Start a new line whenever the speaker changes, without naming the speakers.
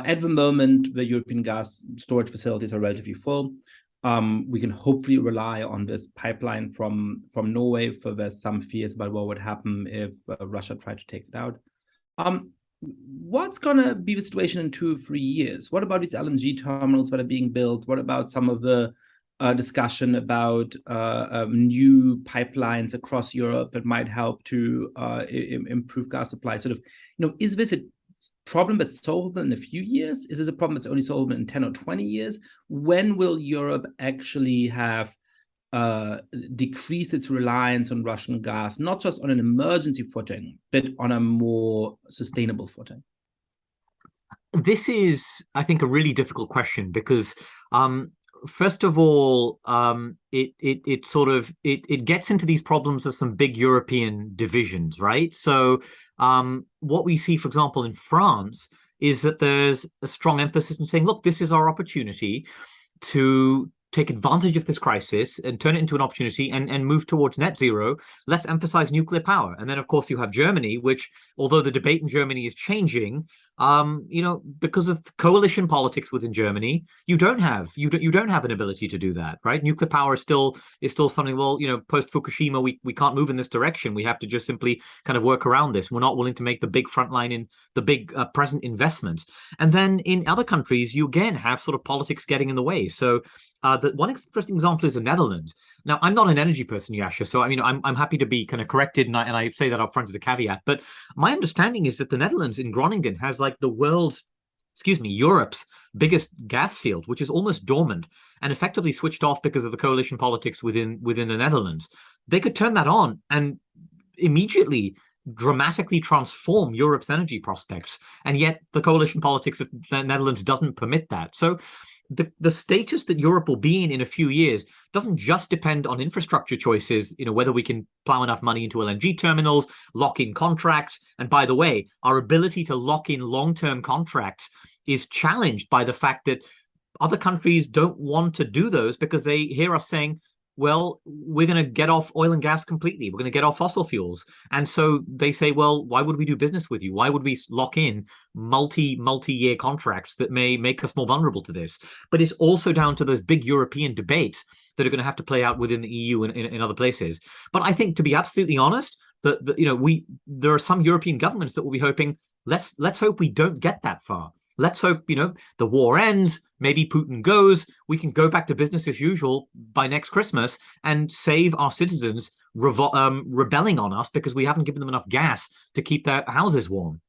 At the moment, the European gas storage facilities are relatively full. We can hopefully rely on this pipeline from Norway, for there's some fears about what would happen if Russia tried to take it out. What's going to be the situation in 2 or 3 years? What about these LNG terminals that are being built? What about some of the discussion about new pipelines across Europe that might help to improve gas supply? Sort of, is this a problem that's solvable in a few years? Is this a problem that's only solvable in 10 or 20 years? When will Europe actually have decreased its reliance on Russian gas, not just on an emergency footing, but on a more sustainable footing?
This is, I think, a really difficult question because, first of all, it gets into these problems of some big European divisions, right? So what we see, for example, in France is that there's a strong emphasis in saying, look, this is our opportunity to take advantage of this crisis and turn it into an opportunity and move towards net zero. Let's emphasize nuclear power. And then, of course, you have Germany, which, although the debate in Germany is changing, because of coalition politics within Germany, you don't have an ability to do that, right? Nuclear power is still something. Well, post Fukushima, we can't move in this direction. We have to just simply kind of work around this. We're not willing to make the big frontline in the big present investments. And then in other countries, you again have sort of politics getting in the way. So the one interesting example is the Netherlands. Now, I'm not an energy person, Yasha, so I'm happy to be kind of corrected, and I say that up front as a caveat. But my understanding is that the Netherlands in Groningen has like Europe's biggest gas field, which is almost dormant and effectively switched off because of the coalition politics within the Netherlands. They could turn that on and immediately dramatically transform Europe's energy prospects, and yet the coalition politics of the Netherlands doesn't permit that. So the status that Europe will be in a few years doesn't just depend on infrastructure choices, whether we can plow enough money into LNG terminals, lock in contracts. And by the way, our ability to lock in long-term contracts is challenged by the fact that other countries don't want to do those because they hear us saying, well, we're going to get off oil and gas completely. We're going to get off fossil fuels. And so they say, well, why would we do business with you? Why would we lock in multi-year contracts that may make us more vulnerable to this? But it's also down to those big European debates that are going to have to play out within the EU and in other places. But I think, to be absolutely honest, there are some European governments that will be hoping, let's hope we don't get that far. Let's hope, the war ends, maybe Putin goes, we can go back to business as usual by next Christmas and save our citizens rebelling on us because we haven't given them enough gas to keep their houses warm.